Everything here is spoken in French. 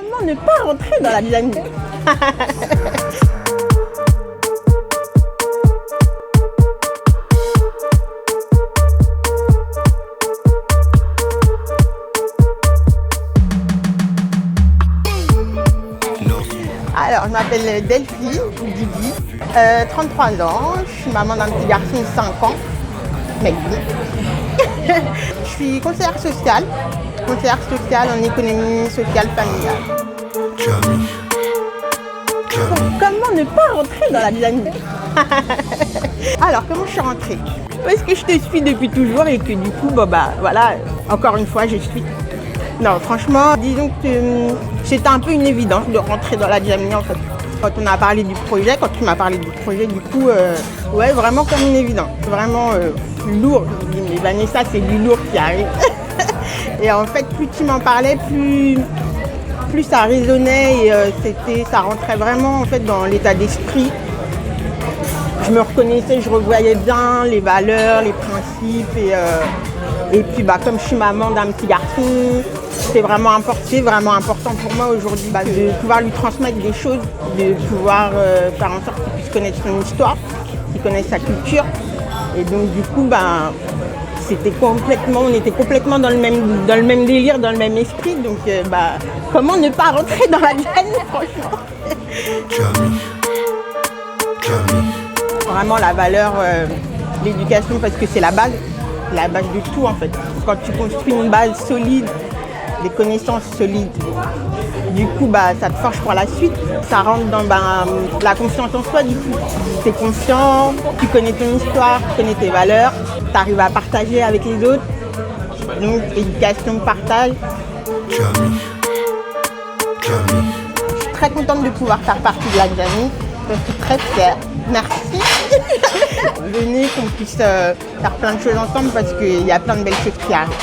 Comment ne pas rentrer dans la dynamique? Alors, je m'appelle Delphine Didi, 33 ans, je suis maman d'un petit garçon de 5 ans, mec. Je suis conseillère sociale en économie sociale familiale. Comment ne pas rentrer dans la dynamique? Alors, comment je suis rentrée? Parce que je te suis depuis toujours et que du coup, voilà, encore une fois, je suis. Non, franchement, disons que c'était un peu une évidence de rentrer dans la dynamique en fait. Quand on a parlé du projet, quand tu m'as parlé du projet, du coup, ouais, vraiment comme une évidence. Vraiment lourd. Je me dis, mais Vanessa, c'est du lourd qui arrive. Et en fait, plus tu m'en parlais, plus ça résonnait et ça rentrait vraiment en fait dans l'état d'esprit. Je me reconnaissais, je revoyais bien les valeurs, les principes et puis comme je suis maman d'un petit garçon, c'est vraiment important pour moi aujourd'hui de pouvoir lui transmettre des choses, de pouvoir faire en sorte qu'il puisse connaître son histoire, qu'il connaisse sa culture. Et donc du coup, on était complètement dans le même délire, dans le même esprit. Donc comment ne pas rentrer dans la dynamique, franchement? Vraiment la valeur, l'éducation, parce que c'est la base de tout en fait. Quand tu construis une base solide, des connaissances solides, du coup ça te forge pour la suite. Ça rentre dans la confiance en soi du coup. Tu es confiant, tu connais ton histoire, tu connais tes valeurs, tu arrives à partager avec les autres. Donc éducation, partage. Je suis très contente de pouvoir faire partie de la dynamique. Je suis très fière. Merci. Venez qu'on puisse faire plein de choses ensemble parce qu'il y a plein de belles choses qui arrivent.